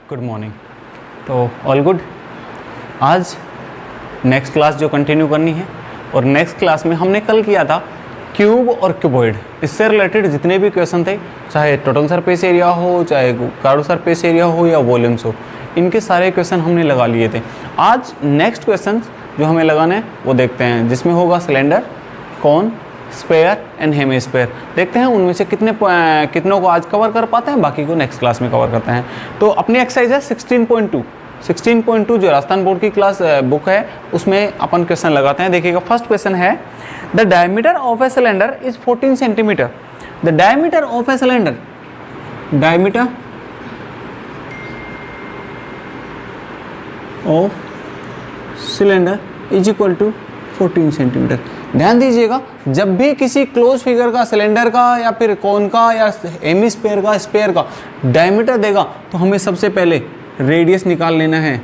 Good morning. तो all good. आज next class जो कंटिन्यू करनी है, और नेक्स्ट क्लास में हमने कल किया था क्यूब और क्यूबॉइड, इससे रिलेटेड जितने भी क्वेश्चन थे, चाहे टोटल सरफेस एरिया हो, चाहे कर्व सरफेस एरिया हो या वॉल्यूम्स हो, इनके सारे क्वेश्चन हमने लगा लिए थे। आज नेक्स्ट क्वेश्चन जो हमें लगाना है वो देखते हैं, जिसमें होगा cylinder, cone, sphere and hemisphere. देखते हैं उनमें से कितनों को आज कवर कर पाते हैं, बाकी को नेक्स्ट क्लास में कवर करते हैं। तो अपनी एक्सरसाइज है 16.2 जो राजस्थान बोर्ड की क्लास बुक है, उसमें अपन क्वेश्चन लगाते हैं। देखिएगा, फर्स्ट क्वेश्चन है the diameter of a cylinder is 14 centimetre. The diameter of a cylinder, diameter of cylinder is equal to 14 centimetre. ध्यान दीजिएगा, जब भी किसी क्लोज फिगर का, सिलेंडर का या फिर कोन का या हेमिस्फेयर का, स्फेयर का डायमीटर देगा तो हमें सबसे पहले रेडियस निकाल लेना है।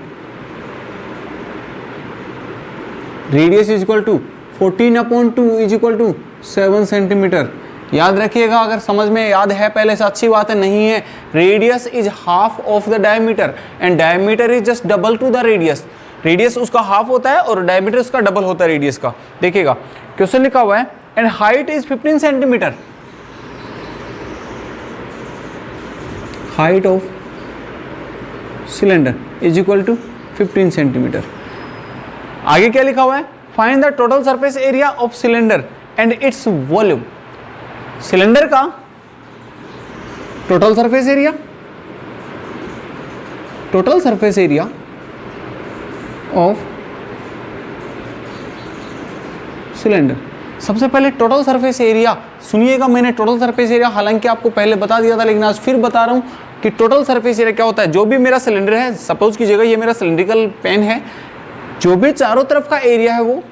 Radius is equal to 14/2 is equal to 7 centimetre. याद रखिएगा, अगर समझ में याद है पहले से अच्छी बात है, नहीं है, radius is half of the diameter and diameter is just double two the radius. Radius उसका हाफ होता है और डायमीटर उसका डबल होता है रेडियस का। देखिएगा, क्वेश्चन लिखा हुआ है and height is 15 centimetre. Height of cylinder is equal to 15 centimetre. आगे क्या लिखा हुआ है, find the total surface area of cylinder and its volume. Cylinder का total surface area, total surface area of cylinder. सबसे पहले टोटल सरफेस एरिया सुनिएगा, मैंने टोटल सरफेस एरिया हालांकि आपको पहले बता दिया था, लेकिन आज फिर बता रहा हूं कि टोटल सरफेस एरिया क्या होता है। जो भी मेरा सिलेंडर है, सपोज कीजिएगा ये मेरा सिलेंड्रिकल पेन है, जो भी चारों तरफ का एरिया है वो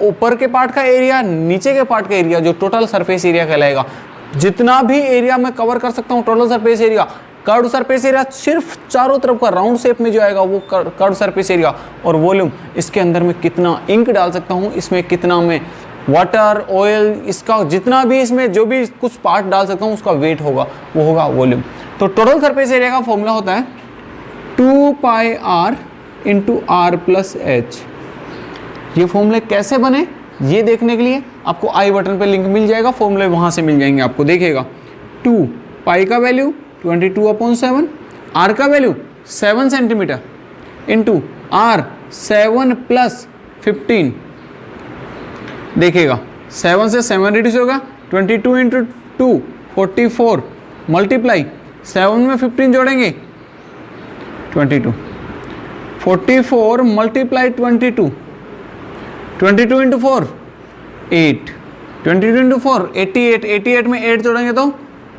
ऊपर के पार्ट का एरिया, नीचे के पार्ट का एरिया, जो टोटल सरफेस एरिया कहलाएगा। जितना भी एरिया मैं कवर कर सकता हूँ total surface area, curve surface area सिर्फ चारों तरफ का राउंड शेप में जो आएगा वो कर्व सरफेस एरिया। और वॉल्यूम, इसके अंदर मैं कितना इंक डाल सकता हूँ, इसमें कितना मैं वाटर, ऑयल, इसका जितना भी इसमें जो भी कुछ पार्ट डाल सकता हूँ उसका वेट होगा, वो होगा वॉल्यूम। तो टोटल सरफेस एरिया का फॉर्मूला होता है 2πr × r+h। ये फॉर्मूले कैसे बने ये देखने के लिए आपको आई बटन पे लिंक मिल जाएगा, फॉर्मूले वहाँ से मिल जाएंगे आपको। देखिएगा, 2π का वैल्यू 22/7, r का वैल्यू 7 सेंटीमीटर इंटू r 7 + 15। देखिएगा, 7 से 7 रिड्यूस होगा, 22 × 2 44 मल्टीप्लाई 7 में 15 जोड़ेंगे 22, 44 मल्टीप्लाई 22, 22 × 4 8, 22 × 4 88, 88 में 8 जोड़ेंगे तो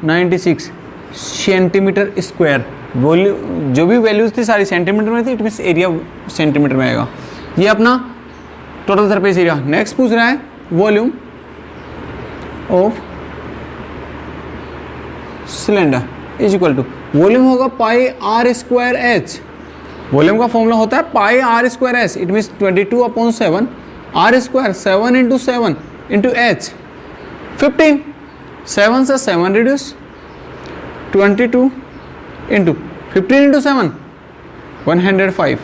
96 सेंटीमीटर स्क्वायर। वॉल्यूम जो भी वैल्यूज थी सारी सेंटीमीटर में थी, इट मीन्स एरिया सेंटीमीटर में आएगा। ये अपना टोटल सरफेस एरिया। नेक्स्ट पूछ रहा है volume of cylinder is equal to, volume होगा πr²h। वॉल्यूम का फॉर्मूला होता है πr²h, it means 22/7 r square 7 × 7 × h 15। 7 से 7 रिड्यूस 22 × 15 × 7 105,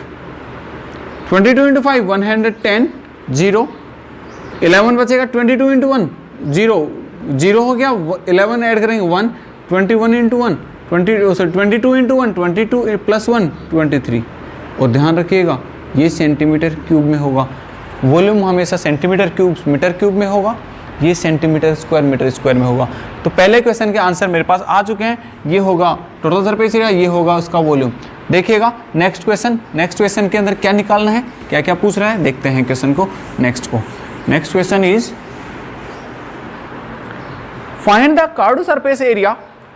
22 × 5 110, 0 11 बचेगा, 22 × 1 0 0 हो गया, 11 ऐड करेंगे 1, 21 × 1 22 × 1 22 + 1 23। और ध्यान रखिएगा ये सेंटीमीटर क्यूब में होगा। वॉल्यूम हमेशा सेंटीमीटर क्यूब मीटर क्यूब में होगा, ये सेंटीमीटर स्क्वायर मीटर स्क्वायर में होगा। तो पहले क्वेश्चन के आंसर मेरे पास आ चुके हैं, ये होगा टोटल सरफेस एरिया, ये होगा उसका वॉल्यूम। देखिएगा नेक्स्ट क्वेश्चन के अंदर क्या निकालना है, क्या क्या पूछ रहा है, देखते हैं क्वेश्चन को। Next question is find the curved surface area,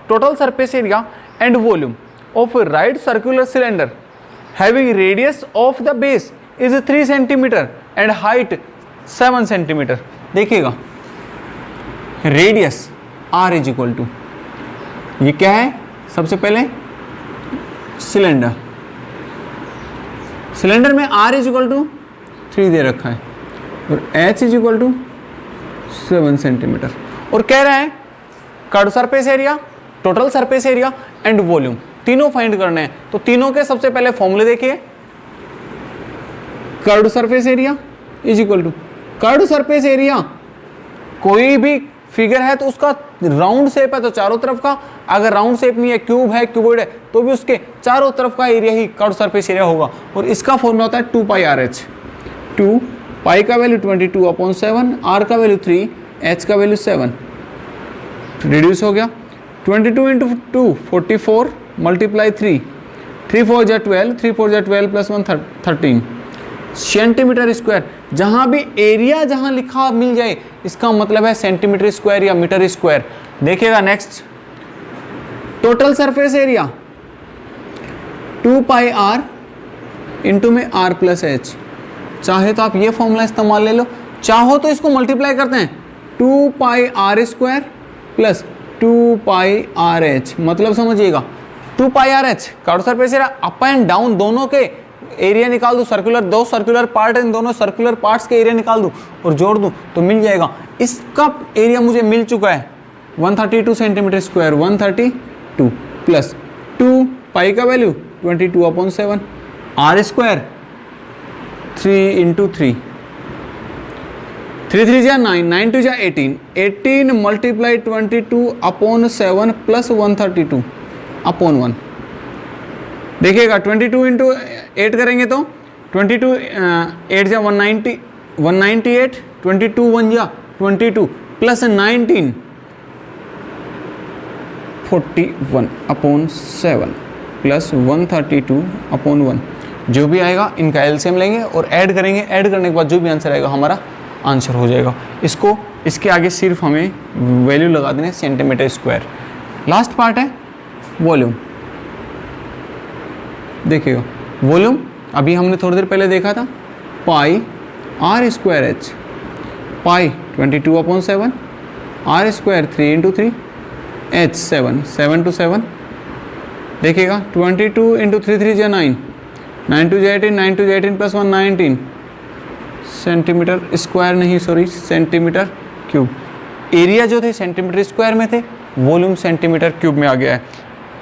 total surface area and volume of right circular cylinder having radius of the base is 3 centimetre and height 7 centimetre. देखिएगा, radius r is equal to, ये क्या है, सबसे पहले cylinder में r is equal to 3 दे रखा है और h is equal to 7 centimetre. और कह रहा है curve surface area, total surface area and volume. तीनों फाइंड करने हैं। तो तीनों के सबसे पहले फॉर्मूले देखिए, curved surface area is equal to curved surface area, कोई भी फिगर है तो उसका राउंड शेप है तो चारों तरफ का, अगर राउंड शेप नहीं है, क्यूब है, क्यूबॉइड है, तो भी उसके चारों तरफ का एरिया ही कर्व्ड सरफेस एरिया होगा। और इसका फॉर्मूला होता है 2 पाई आर एच। 2 पाई का वैल्यू 22/7, आर का वैल्यू 3, एच का वैल्यू 7, रिड्यूस हो गया। 22 इंटू 2 44 मल्टीप्लाई 3, 3 4 जा 12, 3 4 जा 12 प्लस 1 13 सेंटीमीटर स्क्वायर। जहां भी एरिया जहां लिखा मिल जाए इसका मतलब है सेंटीमीटर स्क्वायर या मीटर स्क्वायर। देखिएगा next, total surface area 2 pi R into में आर प्लस एच। चाहे तो आप ये फॉर्मूला इस्तेमाल ले लो, चाहो तो इसको मल्टीप्लाई करते हैं 2 pi are square plus 2 pi are h, मतलब समझिएगा 2 pi are h curved surface area, up and down दोनों के एरिया निकाल दूं, सर्कुलर दो सर्कुलर पार्ट है, इन दोनों सर्कुलर पार्ट्स के एरिया निकाल दूं और जोड़ दूं तो मिल जाएगा। इसका एरिया मुझे मिल चुका है 132 सेंटीमीटर स्क्वायर, 132 प्लस 2 पाई का वैल्यू 22/7, आर स्क्वायर 3 इंटू 3, 3 3 जा 9, 9 2 जा 18, 18 मल्टीप्लाई 22/7 प्लस 132/1। देखिएगा 22 इंटू 8 करेंगे तो 22 8 जा 190, 198, 22 1 जा 22 प्लस 19 41/7 प्लस 132/1। जो भी आएगा इनका एलसीएम लेंगे और ऐड करेंगे, ऐड करने के बाद जो भी आंसर आएगा हमारा आंसर हो जाएगा। इसको इसके आगे सिर्फ हमें वैल्यू लगा देने सेंटीमीटर स्क्वायर। लास्ट पार्ट है वॉल्यूम। देखिएगा वॉल्यूम अभी हमने थोड़ी देर पहले देखा था, pi are square h, pi 22/7, r square 3 into 3, h 7, 7 to 7। देखिएगा 22 इंटू 3 3 जा 9, 9 2 जा 18, 9 2 जा 18 प्लस 1 19 सेंटीमीटर स्क्वायर, नहीं सॉरी सेंटीमीटर क्यूब। एरिया जो थे सेंटीमीटर स्क्वायर में थे, वॉल्यूम सेंटीमीटर क्यूब में आ गया है।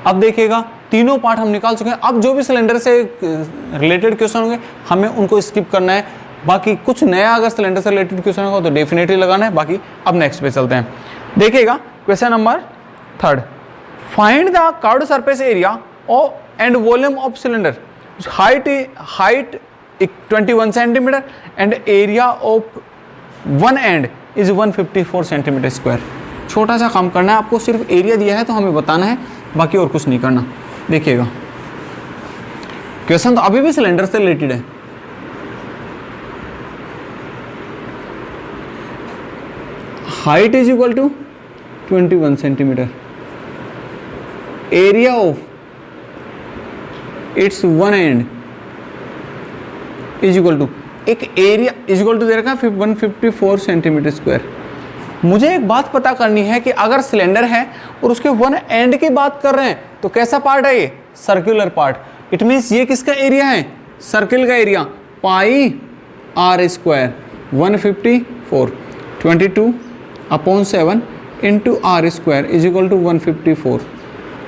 अब देखिएगा तीनों पार्ट हम निकाल चुके हैं। अब जो भी सिलेंडर से रिलेटेड क्वेश्चन होंगे हमें उनको स्किप करना है, बाकी कुछ नया अगर सिलेंडर से रिलेटेड क्वेश्चन होगा तो डेफिनेटली लगाना है। बाकी अब नेक्स्ट पे चलते हैं। देखिएगा question number 3, find the curved surface area and volume of cylinder, height 21 centimetre and area of one end is 154 centimetre square. छोटा सा काम करना है आपको, सिर्फ एरिया दिया है तो हमें बताना है, बाकी और कुछ नहीं करना। देखिएगा क्वेश्चन तो अभी भी सिलेंडर से रिलेटेड है। Height is equal to 21 centimetre, area of its one end is equal to, एक एरिया इज इक्वल टू दे रखा 154 सेंटीमीटर स्क्वायर। मुझे एक बात पता करनी है कि अगर सिलेंडर है और उसके वन एंड की बात कर रहे हैं तो कैसा पार्ट है ये, सर्कुलर पार्ट। इट मीन्स ये किसका एरिया है, सर्किल का area. Pi are square 154 22/7 into R square is equal to 154,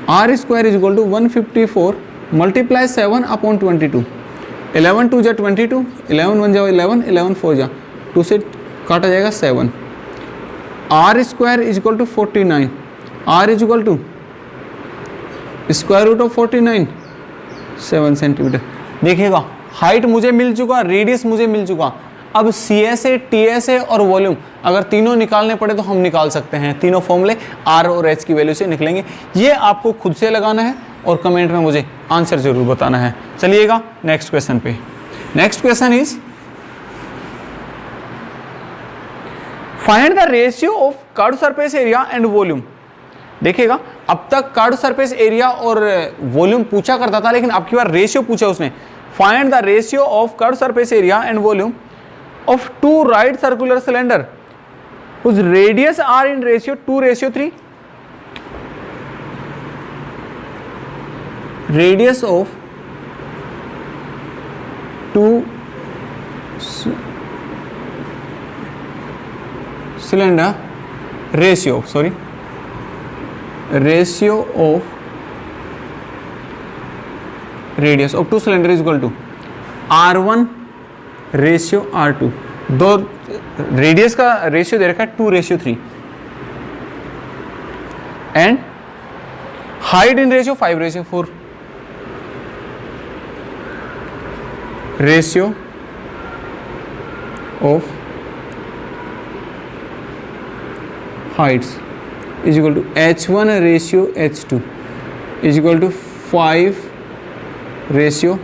R square is equal to 154 multiply 7/22, 11 2 जा 22, 11 1 जा 11, 11 4 जा 2 से काटा जाएगा 7, R square is equal to 49, R is equal to square root of 49 7 centimetre. देखिएगा height मुझे मिल चुका, रेडियस मुझे मिल चुका। अब C S A, T S A और वॉल्यूम अगर तीनों निकालने पड़े तो हम निकाल सकते हैं। तीनों फॉर्मूले आर और एच की वैल्यू से निकलेंगे। ये आपको खुद से लगाना है और कमेंट में मुझे आंसर जरूर बताना है। चलिएगा नेक्स्ट क्वेश्चन पे। Next question is find the ratio of curved surface area and volume. देखिएगा अब तक कर्व्ड सरफेस एरिया और वॉल्यूम पूछा करता था, लेकिन अब की बार रेशियो पूछा उसने। Find the ratio of curved surface area and volume of two right circular cylinder whose radius are in ratio 2:3। radius of two cylinder ratio of radius of two cylinder is equal to R1 ratio R2, दो radius का ratio दे रखा है 2:3 and height in ratio 5:4, ratio of heights is equal to H1 ratio H2 is equal to 5:4,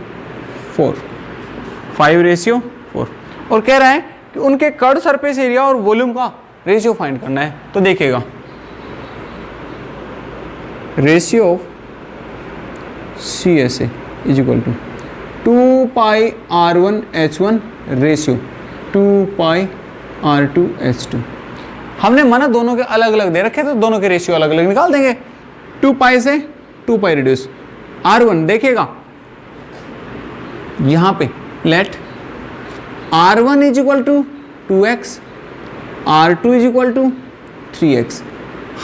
5:4, और कह रहा है कि उनके कर्व सरफेस एरिया और वॉल्यूम का रेशियो फाइंड करना है। तो देखिएगा ratio of CSA is equal to 2πr1 H1 ratio 2πr2 H2। हमने माना दोनों के अलग अलग दे रखे तो दोनों के रेशियो अलग अलग निकाल देंगे। 2π से 2π रिड्यूस, R1 देखिएगा यहां पे let R1 is equal to 2x, R2 is equal to 3x।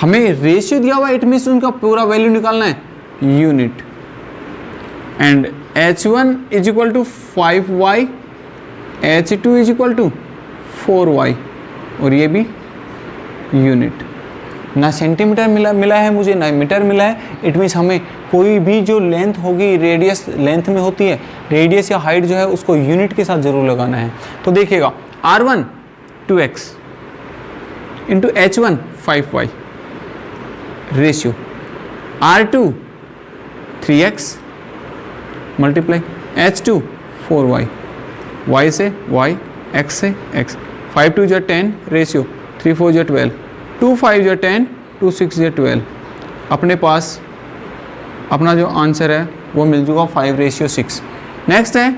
हमें रेशियो दिया हुआ है, इट मीन्स उनका पूरा वैल्यू निकालना है unit. And H1 is equal to 5y, H2 is equal to 4y, और ये भी यूनिट। ना सेंटीमीटर मिला है मुझे, ना मीटर मिला है। इट मीन्स हमें कोई भी जो लेंथ होगी, रेडियस लेंथ में होती है, रेडियस या हाइट जो है उसको यूनिट के साथ जरूर लगाना है। तो देखिएगा R1 2x into H1 5y ratio, R2 3x multiply H2 4y, y से y, x से x, 5 2 जो 10 रेशियो 3 4 जो 12, 2 5 जो 10, 2 6 जो 12। अपने पास अपना जो आंसर है वो मिल चुका 5:6। नेक्स्ट है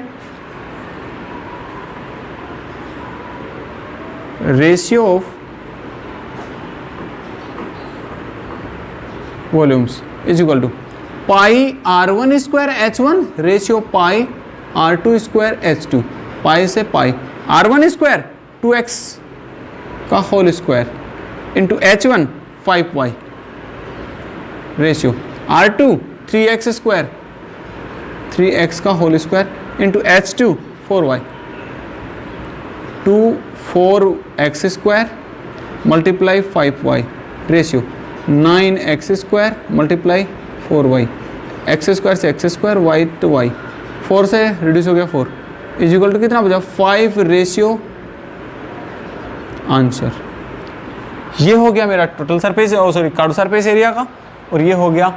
ratio of volumes is equal to pi R1 square H1 ratio pi R2 square H2, pi से पाई R1 स्क्वायर 2x का whole square into H1 5y ratio R2 3x square 3x का whole square into H2 4y 2 4x square multiply 5y ratio 9x square multiply 4y, X square से X square, Y तो Y, 4 से reduce हो गया 4 is equal to कितना बचा 5 ratio answer. ये हो गया मेरा total surface sorry curve surface area का, और ये हो गया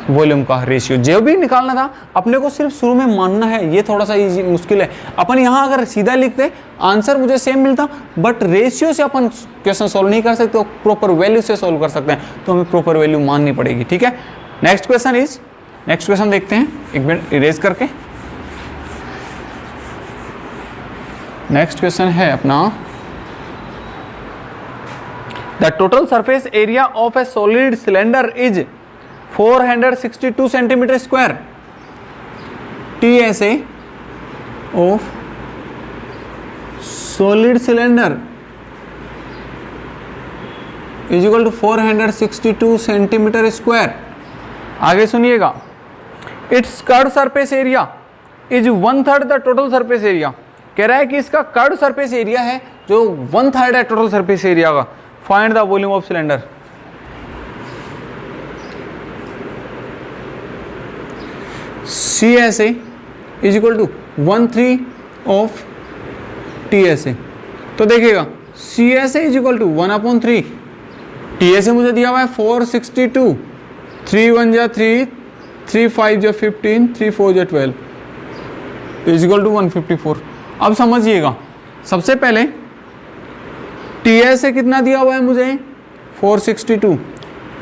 वॉल्यूम का रेशियो। जो भी निकालना था अपने को सिर्फ शुरू में मानना है, ये थोड़ा सा इजी मुश्किल है। अपन यहाँ अगर सीधा लिखते आंसर मुझे सेम मिलता, बट रेशियो से अपन क्वेश्चन सॉल्व नहीं कर सकते, प्रॉपर वैल्यू से सॉल्व कर सकते हैं, तो हमें प्रॉपर वैल्यू माननी पड़ेगी। ठीक है, नेक्स्ट क्वेश्चन देखते हैं, एक मिनट इरेज करके। नेक्स्ट क्वेश्चन है अपना the total surface area of A solid cylinder is 462 centimetre square. TSA of solid cylinder is equal to 462 centimetre square. आगे सुनिएगा, it's curve surface area is 1/3 the total surface area. कह रहा है कि इसका curve surface area है जो 1/3 है टोटल सरफेस एरिया का। Find the volume of cylinder. CSA is equal to 1/3 of TSA। तो देखिएगा CSA is equal to 1/3, TSA मुझे दिया हुआ है 462, 3 1 जा 3, 3 5 जा 15, 3 4 जा 12 इज इक्वल टू 154। अब समझिएगा, सबसे पहले TSA कितना दिया हुआ है मुझे 462।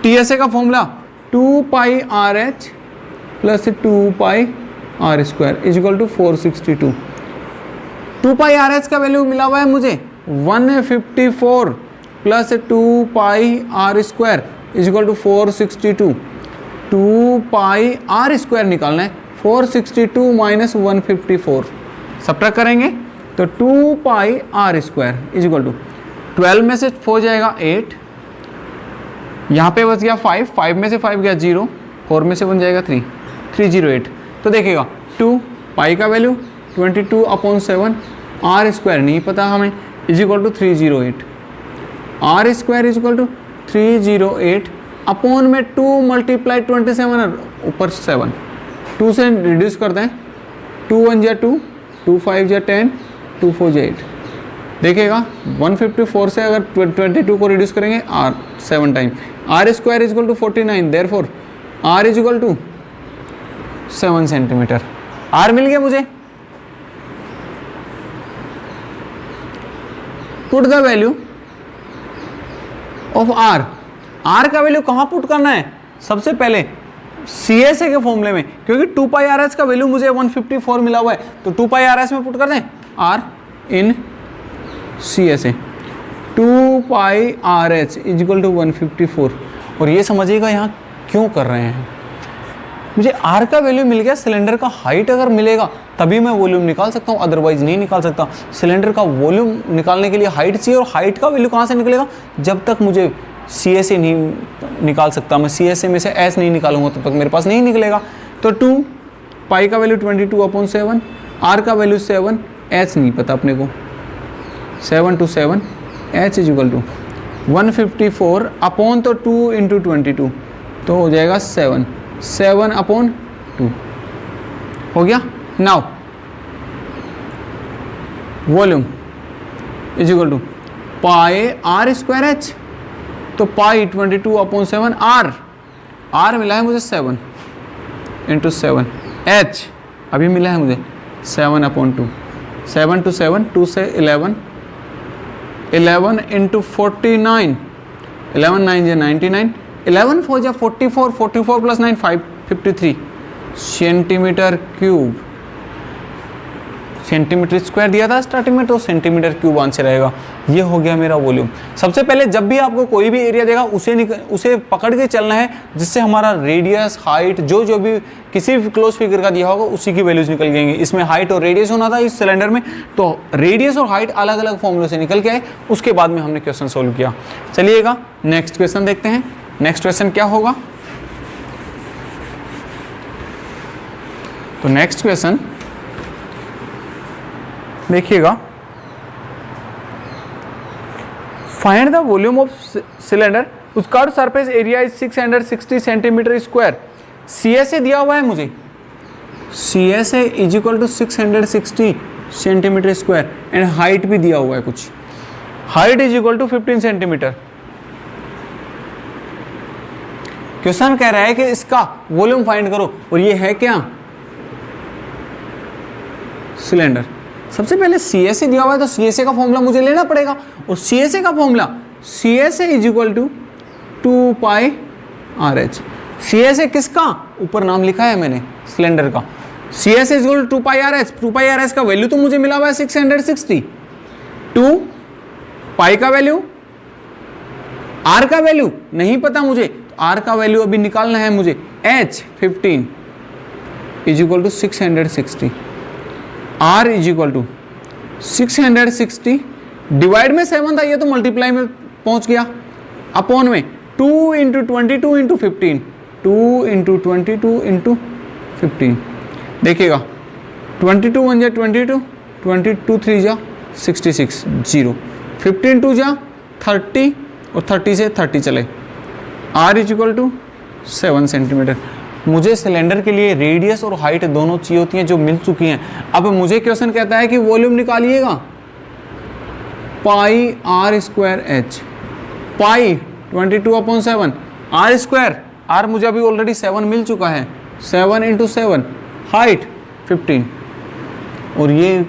TSA का formula 2πRH plus 2πr square is equal to 462। 2πRH का वैल्यू मिला हुआ है मुझे 154 plus 2πr square is equal to 462। 2πr square निकालना है, 462 माइनस 154 सब्ट्रैक्ट करेंगे तो 2πr square is equal to 12 में से 4 जाएगा 8, यहाँ पे बच गया 5 में से 5 गया 0, 4 में से 1 जाएगा 3, 308। तो देखिएगा 22 पाई का वैल्यू 22/7 आर स्क्वायर नहीं पता हमें is equal to 308 R square is equal to 308 upon में 2 मल्टीप्लाई 27 ऊपर 7 2 से रिड्यूस करते हैं 2 1 जा 2 2 5 जा 10 2 4 जा 8 देखिएगा 154 से अगर 22 को रिड्यूस करेंगे r 7 time r square is equal to 49 therefore r is equal to 7 centimetre r मिल गया मुझे। Put the value of r are का वैल्यू कहां पुट करना है सबसे पहले CSA के फॉर्मूले में क्योंकि 2 पाई आर एच का वैल्यू मुझे 154 मिला हुआ है तो 2 पाई आर एच में पुट कर दें R in CSA 2 pi are H is equal to 154 और ये समझिएगा यहाँ क्यों कर रहे हैं मुझे आर का वैल्यू मिल गया सिलेंडर का हाइट अगर मिलेगा तभी मैं वॉल्यूम निकाल सकता हूँ अदरवाइज नहीं निकाल सकता। सिलेंडर का वॉल्यूम निकालने के लिए हाइट चाहिए और हाइट का वैल्यू कहाँ से निकलेगा जब तक मुझे CSA नहीं निकाल सकता मैं CSA में से S नहीं निकालूंगा तब तक मेरे पास नहीं निकलेगा। तो 2 पाई का वैल्यू 22/7 आर का वैल्यू 7 H नहीं पता अपने को 7 to 7 H is equal to 154 upon तो 2 इंटू 22 तो हो जाएगा 7/2 हो गया। Now volume is equal to pi are square H तो पाई 22/7 आर मिला है मुझे 7 इंटू 7 एच अभी मिला है मुझे 7/2 7 to 7 2 से 11 11 इंटू 49 11 9 जा 99 11 4 जा 44 44 plus 9 53 centimetre cube centimetre square दिया था स्टार्टिंग में तो सेंटीमीटर क्यूब आंसर रहेगा। ये हो गया मेरा वॉल्यूम। सबसे पहले जब भी आपको कोई भी एरिया देगा उसे पकड़ के चलना है जिससे हमारा रेडियस हाइट जो भी किसी भी क्लोज फिगर का दिया होगा उसी की वैल्यूज निकल जाएंगी। इसमें हाइट और रेडियस होना था इस सिलेंडर में तो रेडियस और हाइट अलग अलग फॉर्मूले से निकल के आए उसके बाद में हमने क्वेश्चन सोल्व किया। चलिएगा नेक्स्ट क्वेश्चन देखते हैं। नेक्स्ट क्वेश्चन क्या होगा तो नेक्स्ट क्वेश्चन देखिएगा find the volume of cylinder उस curve surface area is 660 centimetre square. CSA दिया हुआ है मुझे CSA is equal to 660 centimetre square and height भी दिया हुआ है कुछ height is equal to 15 centimetre. Question कह रहा है कि इसका वॉल्यूम फाइंड करो और ये है क्या सिलेंडर। सबसे पहले CSA दिया हुआ है तो CSA का फॉर्मूला मुझे लेना पड़ेगा और CSA का formula CSA is equal to 2 pi are H. CSA किसका ऊपर नाम लिखा है मैंने सिलेंडर का CSA is equal to 2 pi are H. 2 pi are H का वैल्यू तो मुझे मिला हुआ है 660 2 पाई का वैल्यू आर का वैल्यू नहीं पता मुझे तो आर का वैल्यू अभी निकालना है मुझे H 15 is equal to 660 R is equal to 660 divide में 7 था ये तो मल्टीप्लाई में पहुंच गया अपॉन में 2 इंटू 22 इंटू 15 2 इंटू 22 इंटू 15 देखिएगा 22 1 जा 22 22 3 जा 66 0 15 2 जा 30 और 30 से 30 चले R is equal to 7 centimetre. मुझे सिलेंडर के लिए रेडियस और हाइट दोनों चाहिए होती हैं जो मिल चुकी हैं। अब मुझे क्वेश्चन कहता है कि वॉल्यूम निकालिएगा pi are square h pi 22/7 r square r मुझे अभी ऑलरेडी 7 मिल चुका है 7 इंटू 7 हाइट 15 और ये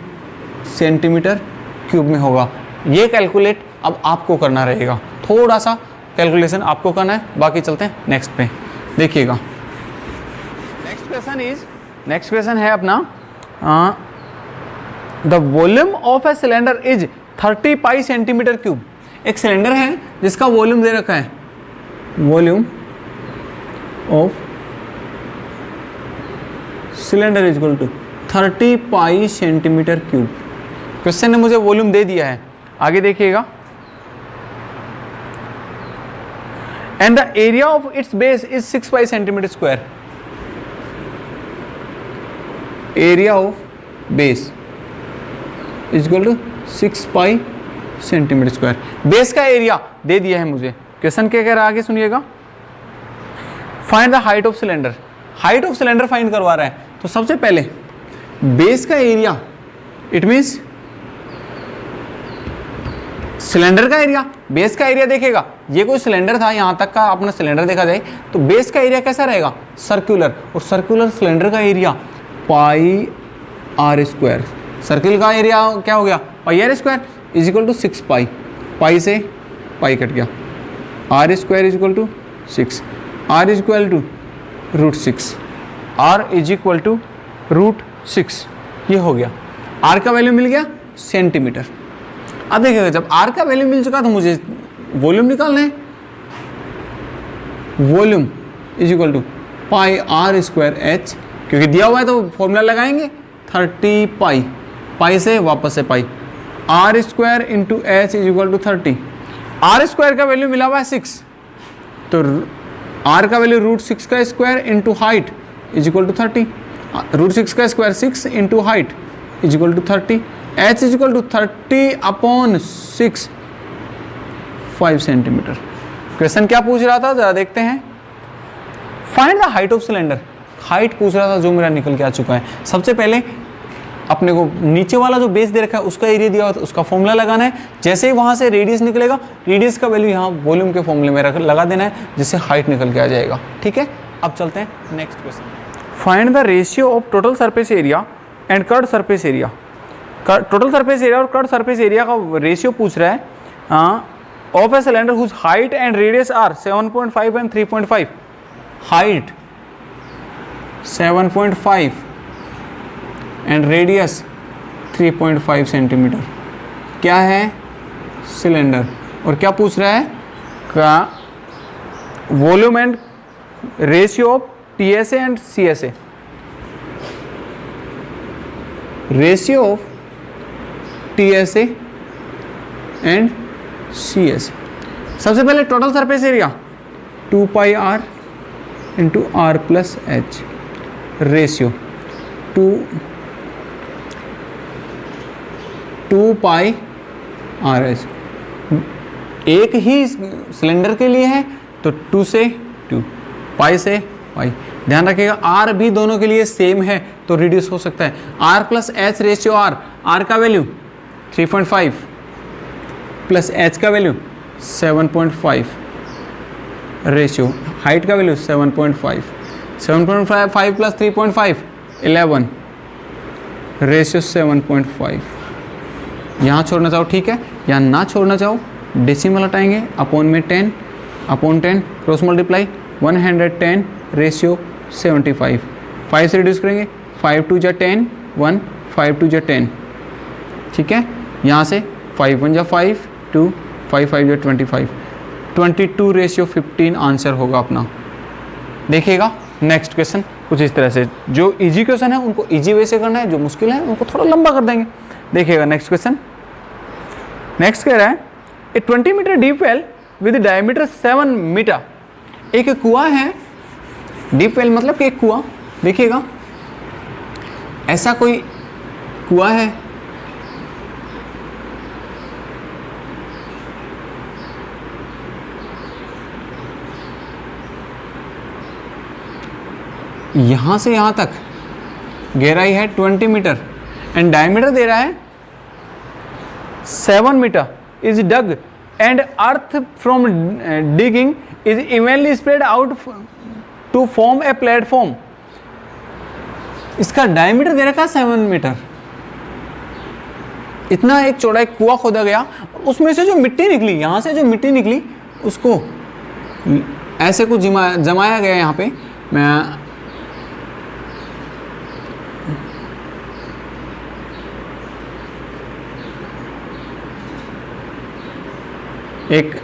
सेंटीमीटर क्यूब में होगा। ये कैलकुलेट अब आपको करना रहेगा थोड़ा सा कैलकुलेशन आपको करना है बाकी चलते हैं नेक्स्ट पे देखिएगा। नेक्स्ट क्वेश्चन है अपना the volume of a cylinder is 30 pi centimetre cube. एक सिलेंडर है जिसका वॉल्यूम दे रखा है volume of cylinder is equal to 30 pi centimetre cube. Question ने मुझे वॉल्यूम दे दिया है आगे देखिएगा and the area of its base is 6 pi centimetre square. Area of base is equal to 6 pi centimetre square. Base का area दे दिया है मुझे। क्वेश्चन क्या कह रहा है आगे सुनिएगा, find the height of cylinder. Height of cylinder find करवा रहा है। तो सबसे पहले बेस का एरिया, इट मीन्स सिलेंडर का एरिया, बेस का एरिया देखेगा। ये कोई सिलेंडर था, यहां तक का अपना सिलेंडर देखा जाए तो बेस का एरिया कैसा रहेगा, सर्कुलर, और सर्कुलर सिलेंडर का area pi are square. Circle का एरिया क्या हो गया, pi are square is equal to 6 pi. Pi से पाई कट गया, r square is equal to 6, r is equal to √6, r is equal to √6। ये हो गया, आर का वैल्यू मिल गया सेंटीमीटर। अब देखिएगा जब आर का वैल्यू मिल चुका तो मुझे वॉल्यूम निकालना है। Volume is equal to pi are square H, क्योंकि दिया हुआ है तो फॉर्मूला लगाएंगे 30 पाई, पाई से वापस से pi, are square into h is equal to 30। R square का वैल्यू मिला हुआ है 6, तो आर का वैल्यू √6 का square into height is equal to 30। √6 का square 6 into height is equal to 30। H is equal to 30/6, 5 centimetre. Question क्या पूछ रहा था जरा देखते हैं। Find the height of cylinder. Height पूछ रहा था जो मेरा निकल के आ चुका है। सबसे पहले अपने को नीचे वाला जो बेस दे रखा है उसका एरिया दिया हुआ था, उसका फॉर्मूला लगाना है। जैसे ही वहां से रेडियस निकलेगा, रेडियस का वैल्यू यहाँ वॉल्यूम के फॉर्मूले में लगा देना है, जिससे हाइट निकल के आ जाएगा। ठीक है, अब चलते हैं next question. Find the ratio of total surface area and curved surface area. Total surface area और कर्व्ड सरफेस एरिया का रेशियो पूछ रहा है of a cylinder whose height and radius are 7.5 and 3.5। Height 7.5 and radius 3.5 centimetre. क्या है, cylinder. और क्या पूछ रहा है, का volume and ratio of TSA and CSA। Ratio of TSA and CSA। सबसे पहले total surface area 2 pi R into R plus H, ratio 2 pi are H. एक ही सिलेंडर के लिए है तो 2 से 2, पाई से पाई। ध्यान रखिएगा आर भी दोनों के लिए सेम है तो रिड्यूस हो सकता है। R plus H ratio R, are का वैल्यू 3.5 प्लस एच का वैल्यू 7.5, रेशियो हाइट का वैल्यू 7.5, 7.5 प्लस 3.5 11, रेशियो 7.5। यहाँ छोड़ना चाहो ठीक है, यहाँ ना छोड़ना चाहो डेसिमल हटाएंगे, अपॉन में 10, अपॉन 10 क्रॉस मल्टीप्लाई 110, रेशियो 75। 5 से रिड्यूस करेंगे, 5 2 जा 10, 1 5 2 जा 10। ठीक है, यहाँ से 5 1 जा 5 2, 5 5 जा 25, 22 रेशियो 15 आंसर होगा अपना। देखिएगा नेक्स्ट क्वेश्चन कुछ इस तरह से। जो इजी क्वेश्चन है उनको इजी वे से करना है, जो मुश्किल है उनको थोड़ा लंबा कर देंगे। देखिएगा नेक्स्ट क्वेश्चन। नेक्स्ट कह रहा है a 20 metre deep well with diameter 7 metre. एक कुआं है, डीप वेल मतलब कि एक कुआं। देखिएगा ऐसा कोई कुआं है, यहां से यहां तक गहराई है 20 मीटर एंड डायमीटर दे रहा है 7 metre. Is dug and earth from digging is evenly spread out to form a platform. इसका डायमीटर दे रखा है 7 मीटर। इतना एक चौड़ा एक कुआं खोदा गया, उसमें से जो मिट्टी निकली, यहां से जो मिट्टी निकली उसको ऐसे कुछ जमाया गया। यहाँ पे मैं एक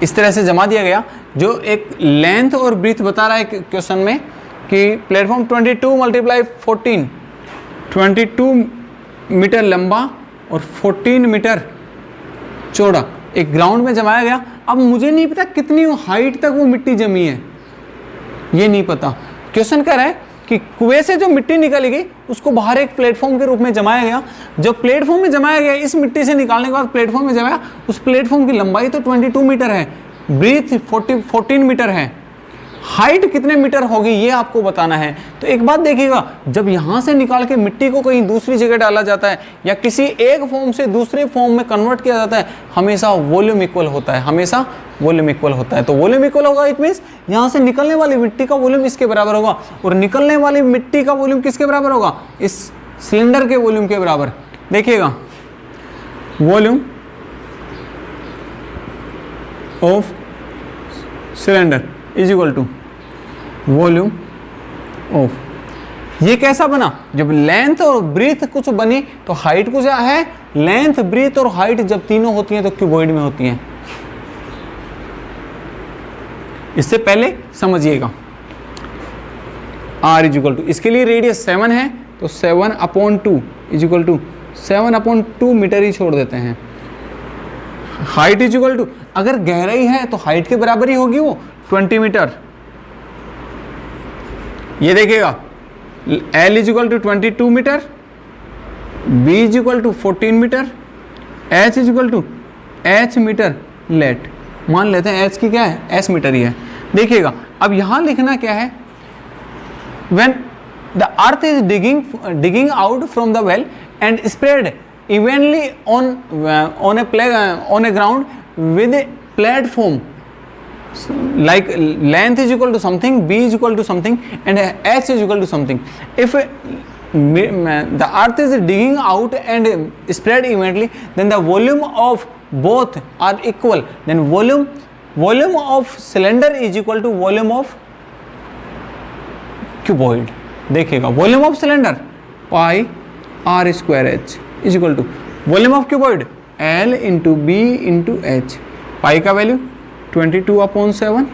इस तरह से जमा दिया गया, जो एक लेंथ और ब्रीथ बता रहा है क्वेश्चन में कि प्लेटफॉर्म 22 × 14, 22 मीटर लंबा और 14 मीटर चौड़ा एक ग्राउंड में जमाया गया। अब मुझे नहीं पता कितनी हाइट तक वो मिट्टी जमी है, ये नहीं पता। क्वेश्चन कह रहा है कि कुएं से जो मिट्टी निकाली गई उसको बाहर एक प्लेटफॉर्म के रूप में जमाया गया। जब प्लेटफॉर्म में जमाया गया, इस मिट्टी से निकालने के बाद प्लेटफॉर्म में जमाया, उस प्लेटफॉर्म की लंबाई तो 22 मीटर है, ब्रीथ 14 मीटर है, हाइट कितने मीटर होगी ये आपको बताना है। तो एक बात देखिएगा, जब यहाँ से निकाल के मिट्टी को कहीं दूसरी जगह डाला जाता है या किसी एक फॉर्म से दूसरे फॉर्म में कन्वर्ट किया जाता है, हमेशा वॉल्यूम इक्वल होता है, हमेशा वॉल्यूम इक्वल होता है। तो वॉल्यूम इक्वल होगा, इट मीन्स यहाँ से निकलने वाली मिट्टी का वॉल्यूम इसके बराबर होगा और निकलने वाली मिट्टी का वॉल्यूम किसके बराबर होगा, इस सिलेंडर के वॉल्यूम के बराबर। देखिएगा, volume of cylinder is equal to volume of, ये कैसा बना, जब लेंथ और ब्रीथ कुछ बनी तो हाइट कुछ है, लेंथ ब्रीथ और हाइट जब तीनों होती हैं तो क्यूबॉइड में होती हैं। इससे पहले समझिएगा, r इज इक्वल टू, इसके लिए रेडियस 7 है तो 7/2 इज इक्वल टू 7/2 मीटर ही छोड़ देते हैं। हाइट इज इक्वल टू, अगर गहराई है तो हाइट के बराबर ही होगी वो 20 मीटर। ये देखिएगा, L is equal to 22 metre, B is equal to 14 metre, H is equal to H metre let, मान लेते हैं H की क्या है, S मीटर ही है। देखिएगा, अब यहां लिखना क्या है, when the earth is digging out from the well and spread evenly on a ground with a platform like length is equal to something, B is equal to something and H is equal to something. If the earth is digging out and spread evenly, then the volume of both are equal, then volume of cylinder is equal to volume of cuboid. देखिएगा, volume of cylinder pi r square h is equal to volume of cuboid L into B into h, pi का value 22/7,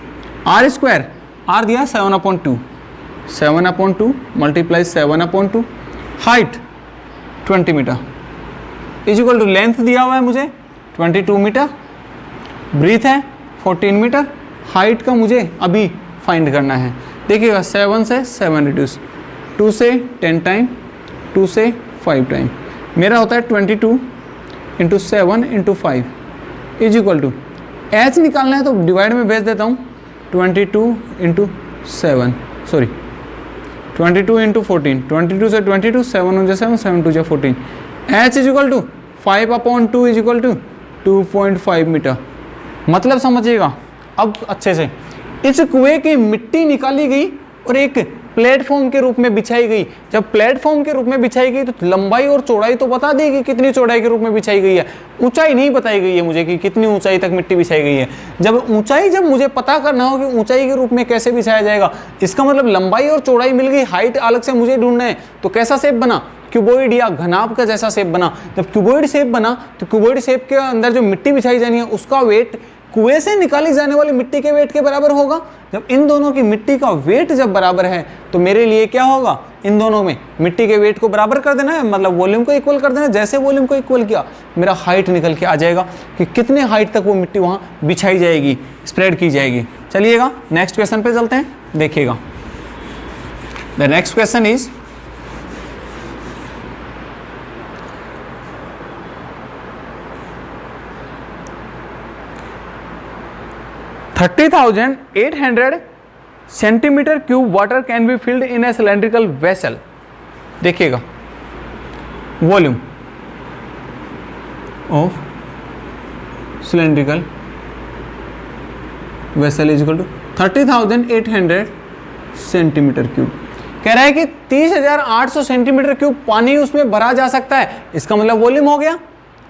r square, r दिया 7/2, 7/2 multiply 7/2, height 20 metre is equal to length दिया हुआ है मुझे 22 metre, breathe है 14 metre, height का मुझे अभी फाइंड करना है। देखिएगा, 7 से 7 रिड्यूस, 2 से 10 टाइम, 2 से 5 टाइम, मेरा होता है 22 into 7 into 5 is equal to, H निकालना है तो डिवाइड में भेज देता हूँ, 22 इंटू 7, सॉरी 22 इंटू 14, 22 से 22, 7 हो जाए 7, 7 2 जाए 14, H is equal to 5/2 is equal to 2.5 metre. मतलब समझिएगा अब अच्छे से, इस कुएं की मिट्टी निकाली गई और एक प्लेटफॉर्म के रूप में बिछाई गई। जब प्लेटफॉर्म के रूप में बिछाई गई तो लंबाई और चौड़ाई तो बता देगी कितनी चौड़ाई के रूप में बिछाई गई है, ऊंचाई नहीं बताई गई है मुझे कि कितनी ऊंचाई तक मिट्टी बिछाई गई है। जब मुझे पता करना हो कि ऊंचाई के रूप में कैसे बिछाया जाएगा, इसका मतलब लंबाई और चौड़ाई मिल गई, हाइट अलग से मुझे ढूंढना है, तो कैसा शेप बना, क्यूबॉइड या घनाभ का जैसा शेप बना। जब क्यूबॉइड शेप बना तो क्यूबॉइड शेप के अंदर जो मिट्टी बिछाई जानी है उसका वेट कुएं से निकाली जाने वाली मिट्टी के वेट के बराबर होगा। जब इन दोनों की मिट्टी का वेट जब बराबर है तो मेरे लिए क्या होगा, इन दोनों में मिट्टी के वेट को बराबर कर देना है, मतलब वॉल्यूम को इक्वल कर देना है। जैसे वॉल्यूम को इक्वल किया मेरा हाइट निकल के आ जाएगा कि कितने हाइट तक वो मिट्टी वहाँ बिछाई जाएगी, स्प्रेड की जाएगी। चलिएगा नेक्स्ट क्वेश्चन पे चलते हैं। देखिएगा, the next question is $30,800 centimetre cube water can be filled in a cylindrical vessel. देखिएगा, volume of cylindrical vessel is equal to 30,800 centimetre cube. कह रहा है कि 30,800 सेंटीमीटर क्यूब पानी उसमें भरा जा सकता है, इसका मतलब वॉल्यूम हो गया।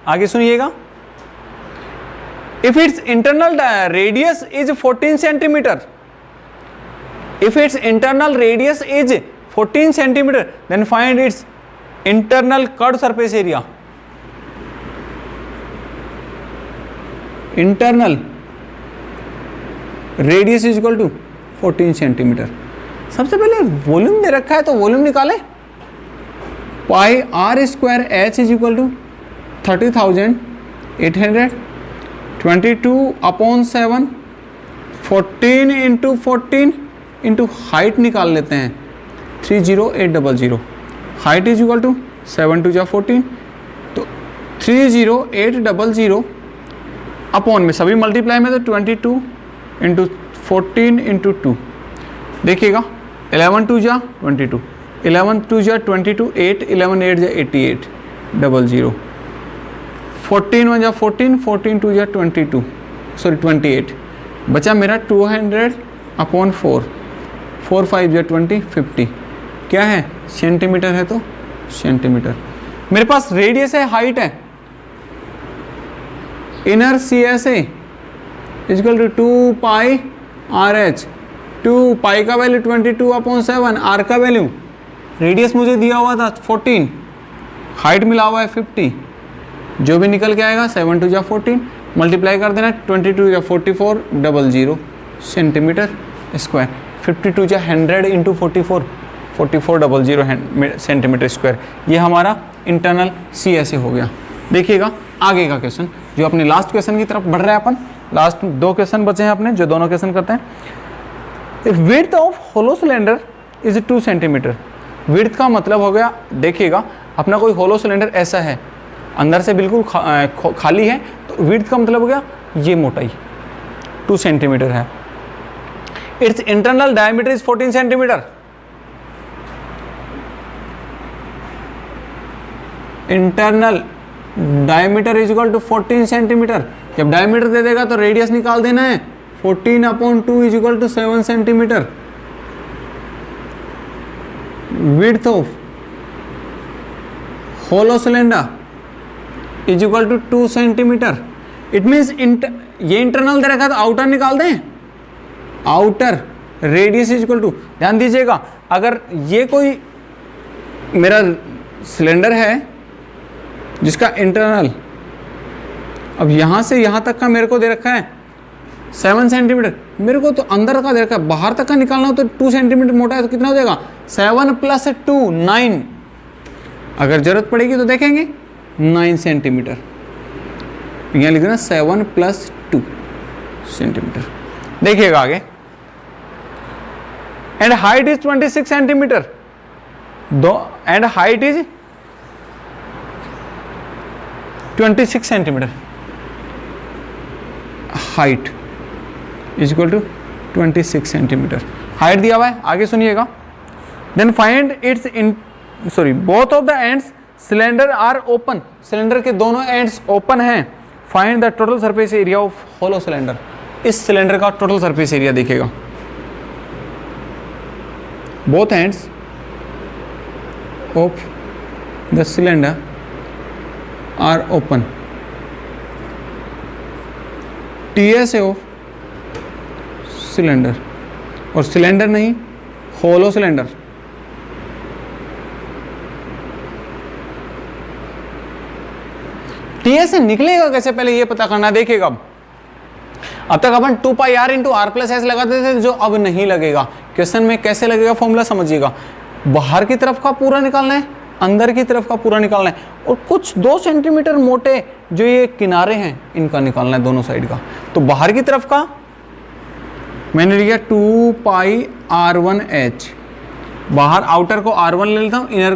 आगे सुनिएगा, if its internal radius is 14 centimeter, if its internal radius is 14 centimeter, then find its internal curved surface area. Internal radius is equal to 14 centimeter. सबसे पहले वॉल्यूम दे रखा है तो वॉल्यूम निकाले, pi r square h is equal to 30,800 22/7, 14 into 14 into height निकाल लेते हैं, 30800, हाइट इज इक्वल टू 7 2 जा 14, तो 30800 अपॉन में सभी मल्टीप्लाई में तो 22 इंटू 14 इंटू 2, देखिएगा 11 2 जा 22, 11 2 जा 22, 8 11 8 जा 8800, 14 1 जा 14, 14 2 जा 22, सॉरी 28, बचा मेरा 200 अपॉन 4, 4 5 जा 20, 50, क्या है सेंटीमीटर है तो सेंटीमीटर। मेरे पास रेडियस है, हाइट है, inner C S A equal to 2 pi are H, 2 pi का वैल्यू 22 अपॉन 7, आर का वैल्यू रेडियस मुझे दिया हुआ था 14, हाइट मिला हुआ है 50, जो भी निकल के आएगा 7 2 जा 14 मल्टीप्लाई कर देना 22 या 44 00 सेंटीमीटर स्क्वायर, 52 जा 100 इंटू 44 4400 सेंटीमीटर स्क्वायर। ये हमारा इंटरनल सी एस ए हो गया। देखिएगा आगे का क्वेश्चन जो अपने लास्ट क्वेश्चन की तरफ बढ़ रहा है, अपन लास्ट 2 क्वेश्चन बचे हैं अपने, जो दोनों क्वेश्चन करते हैं। Width of hollow cylinder is 2 centimetre. Width का मतलब हो गया, देखिएगा अपना कोई होलो सिलेंडर ऐसा है, अंदर से बिल्कुल खाली है, तो विड्थ का मतलब हो गया ये मोटाई 2 सेंटीमीटर है। Its internal diameter is 14 centimetre. Internal diameter is equal to 14 centimetre. जब डायमीटर दे देगा तो रेडियस निकाल देना है, 14 upon 2 is equal to 7 centimetre. Width of hollow cylinder is equal to 2 centimetre. It means ये इंटरनल दे रखा तो आउटर निकाल दें, outer radius is equal to, ध्यान दीजिएगा अगर ये कोई मेरा सिलेंडर है जिसका इंटरनल अब यहाँ से यहाँ तक का मेरे को दे रखा है 7 सेंटीमीटर, मेरे को तो अंदर का दे रखा है, बाहर तक का निकालना हो तो 2 सेंटीमीटर मोटा है तो कितना हो जाएगा 7 + 2 9, अगर जरूरत पड़ेगी तो देखेंगे 9 सेंटीमीटर। यहाँ लिख देना 7 + 2 सेंटीमीटर। देखिएगा आगे, and height is 26 centimetre, and height is 26 centimetre, height is equal to 26 centimetre, height दिया हुआ है। आगे सुनिएगा, then find its in sorry both of the ends cylinder are open, cylinder के दोनों एंड्स ओपन हैं। Find the total surface area of hollow cylinder, इस cylinder का टोटल सरफेस एरिया देखिएगा, both ends of the cylinder are open, TSA of cylinder, और cylinder नहीं hollow cylinder, TSA निकलेगा कैसे पहले ये पता करना। देखिएगा अब तक अपन 2 pi r into R plus S लगाते थे, जो अब नहीं लगेगा। क्वेश्चन में कैसे लगेगा फॉर्मूला समझिएगा, बाहर की तरफ का पूरा निकालना है, अंदर की तरफ का पूरा निकालना है, और कुछ 2 सेंटीमीटर मोटे जो ये किनारे हैं इनका निकालना है दोनों साइड का। तो बाहर की तरफ का मैंने लिया 2 पाई r1h, बाहर आउटर को r1 ले लेता हूँ, इनर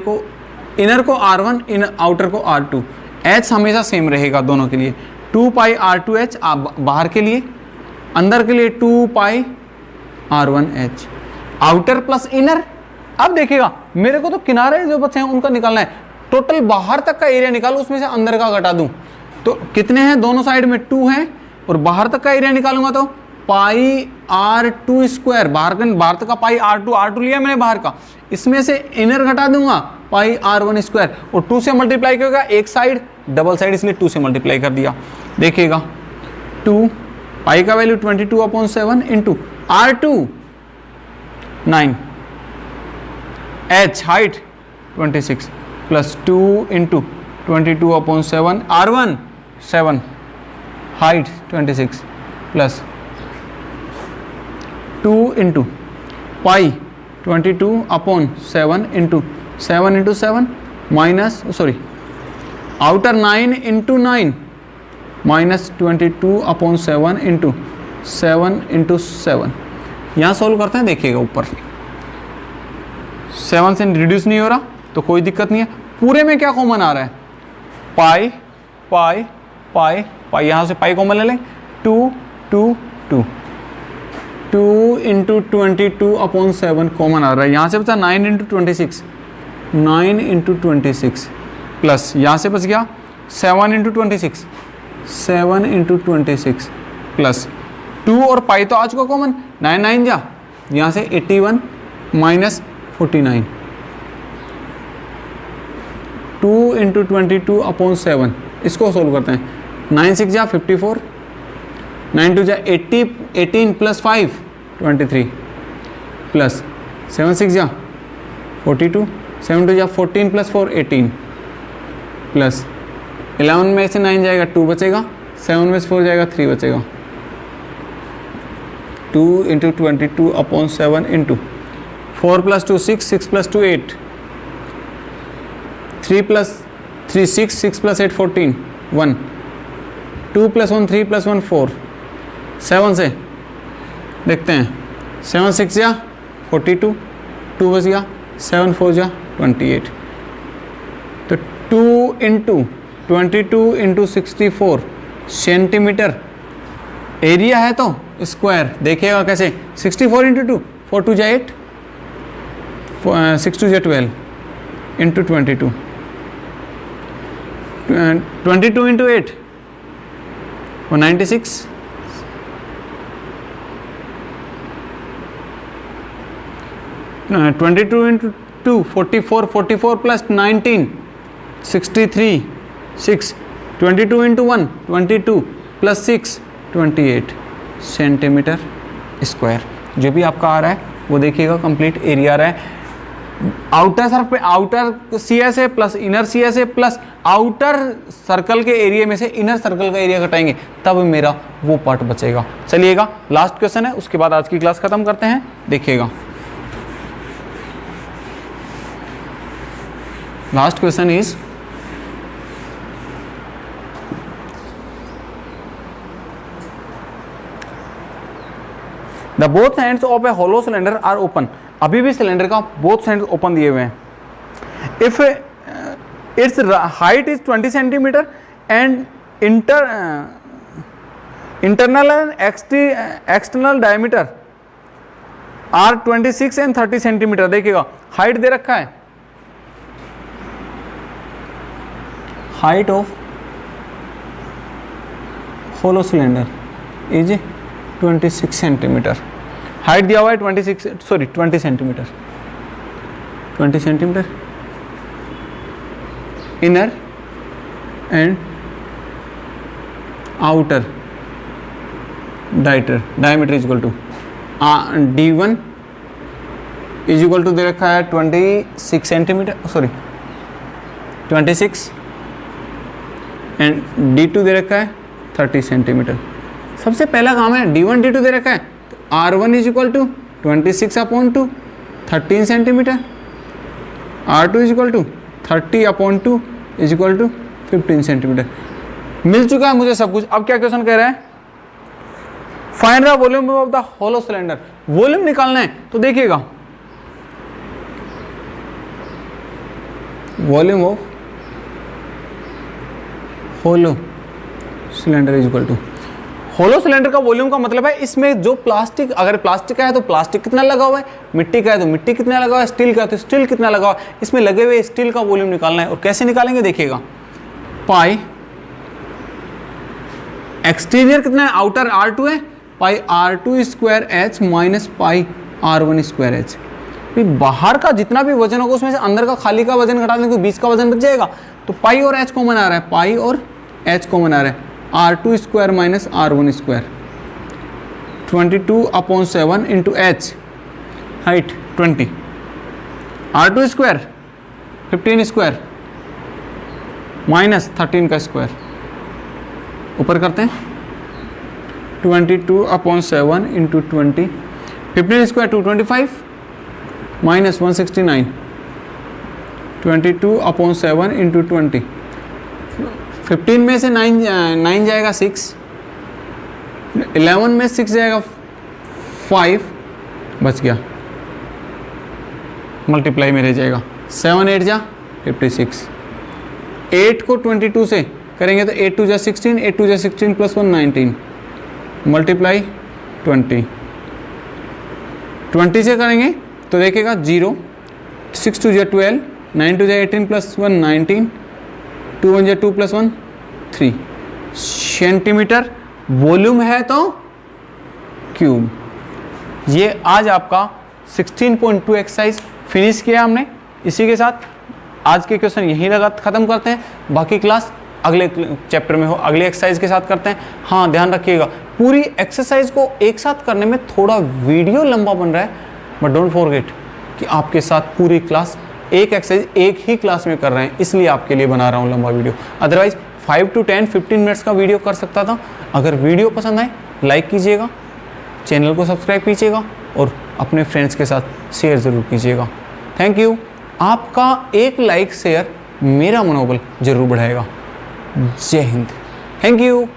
को r1, आउटर को r2, h हमेशा सेम रहेगा दोनों के लिए। 2 पाई r2h बाहर के लिए, अंदर के लिए 2 पाई r1h, आउटर प्लस इनर। अब देखिएगा मेरे को तो किनारे जो बचे हैं उनका निकालना है, टोटल बाहर तक का एरिया निकालूं, उसमें से अंदर का घटा दूं तो कितने हैं, दोनों साइड में 2 हैं, और बाहर तक का एरिया निकालूंगा तो पाई r2 स्क्वायर, बाहर तक का पाई r2 लिया मैंने बाहर का, इसमें से इनर घटा दूंगा पाई r1 स्क्वायर, और 2 से मल्टीप्लाई करेगा एक साइड, डबल साइड इसलिए 2 से मल्टीप्लाई कर दिया। देखिएगा 2 पाई का value 22/7 into r2 9, h height 26 plus 2 into 22/7, r1 7, height 26 plus 2 into pi 22/7 into 7 minus outer 9 into 9 minus 22/7 into 7 into 7। यहाँ सॉल्व करते हैं, देखिएगा ऊपर 7 से रिड्यूस नहीं हो रहा तो कोई दिक्कत नहीं है। पूरे में क्या कॉमन आ रहा है, पाई पाई पाई पाई, यहाँ से पाई कॉमन ले लें, 2 2 2 2 इंटू 22/7 कॉमन आ रहा है। यहाँ से बचा 9 इंटू 26, 9 इंटू 26 प्लस यहाँ से बच गया 7 इंटू 26, 7 इंटू 26 प्लस 2 और पाई तो आ चुका कॉमन, 9 9 जा, यहाँ से 81 माइनस 49, 2 इंटू 22/7, इसको सोल्व करते हैं। 9 6 जा 54, 9 2 जा 80, 18 प्लस 5 23 प्लस 7 6 जा 42, 7 2 जा 14 प्लस 4 18 प्लस 11 में से 9 जाएगा 2 बचेगा, 7 में से 4 जाएगा 3 बचेगा, 2 into 22/7 into 4 plus 2 6, 6 plus 2 8, 3 plus 3 6, 6 plus 8 14 1, 2 plus 1 3 plus 1 4, 7 से देखते हैं, 7 6 जा 42, 2 बच गया, 7 4 जा 28, तो 2 इंटू 22 इंटू 64 सेंटीमीटर एरिया है तो स्क्वायर देखिएगा कैसे, 64 इंटू 2, 4 2 जा 8, 6 2 जा 12 into 22, 22 into 8 96, 22 into 2 44, 44 plus 19 63 6, 22 into 1 22 plus 6 28 centimetre square. जो भी आपका आ रहा है वो देखिएगा कंप्लीट एरिया आ रहा है। आउटर सर्फ पे आउटर CS है प्लस इनर CS है प्लस आउटर सर्कल के एरिया में से इनर सर्कल का एरिया घटाएंगे तब मेरा वो पार्ट बचेगा। चलिएगा लास्ट क्वेश्चन है, उसके बाद आज की क्लास खत्म करते हैं। देखिएगा last question is the both sides of a hollow cylinder are open. अभी भी सिलेंडर का बोथ साइड्स ओपन दिए हुए हैं। If its height is 20 centimetre and internal and external diameter are 26 and 30 centimetre. देखिएगा हाइट दे रखा है, height of hollow cylinder is 26 centimetre. Height दिया हुआ है 20 centimetre, 20 centimetre inner and outer diameter is equal to D1 is equal to दे रखा है 26 सेंटीमीटर, 26 एंड D2 दे रखा है 30 सेंटीमीटर। सबसे पहला काम है D1 D2 दे रखा है तो R1 is equal to 26/2 13 centimetre, R2 is equal to 30/2 is equal to 15 centimetre. मिल चुका है मुझे सब कुछ। अब क्या क्वेश्चन कह रहा है, find the volume of the hollow cylinder. Volume निकालना है तो देखिएगा volume of hollow cylinder is equal to, hollow cylinder का वॉल्यूम का मतलब है इसमें जो प्लास्टिक, अगर प्लास्टिक का है तो प्लास्टिक कितना लगा हुआ है, मिट्टी का है तो मिट्टी कितना लगा हुआ है, स्टील का है तो स्टील कितना लगा हुआ है, इसमें लगे हुए स्टील का वॉल्यूम निकालना है। और कैसे निकालेंगे देखिएगा, पाई एक्सटीरियर कितना है, आउटर R2 है, पाई R2 square H minus pi R1 square H। बाहर का जितना भी वजन होगा उसमें से अंदर का खाली का वजन घटा देंगे तो बीच का वजन बच जाएगा। तो पाई और H कॉमन आ रहा है, पाई और H कॉमन आ रहा है, R2 square minus R1 square 22/7 into H height 20, R2 square 15 square minus 13 का स्क्वायर, ऊपर करते हैं 22/7 इंटू 20, 15 स्क्वायर 225 माइनस 169, 22/7 इंटू 20, 15 में से 9 जाएगा 6, 11 में 6 जाएगा 5 बच गया, मल्टीप्लाई में रह जाएगा, 7 8 जा 56, 8 को 22 से करेंगे तो 8 2 जा 16, 8 2 जा 16 प्लस 1 19, मल्टीप्लाई 20, 20 से करेंगे तो देखेगा 0, 6 2 जा 12, 9 2 जा 18 प्लस 1 19, 2 1 जा 2 प्लस 1 3 सेंटीमीटर वॉल्यूम है तो क्यूब। ये आज आपका 16.2 एक्सरसाइज फिनिश किया हमने। इसी के साथ आज के क्वेश्चन यहीं लगा ख़त्म करते हैं, बाकी क्लास अगले चैप्टर में हो, अगले एक्सरसाइज के साथ करते हैं। हाँ ध्यान रखिएगा, पूरी एक्सरसाइज को एक साथ करने में थोड़ा वीडियो लंबा बन रहा है, बट डोंट फॉरगेट कि आपके साथ पूरी क्लास एक एक्सरसाइज एक ही क्लास में कर रहे हैं, इसलिए आपके लिए बना रहा हूँ लंबा वीडियो। अदरवाइज 5 to 10 15 मिनट्स का वीडियो कर सकता था। अगर वीडियो पसंद आए लाइक कीजिएगा, चैनल को सब्सक्राइब कीजिएगा और अपने फ्रेंड्स के साथ शेयर ज़रूर कीजिएगा। Thank you. आपका एक लाइक शेयर मेरा मनोबल जरूर बढ़ाएगा। जय हिंद। Thank you.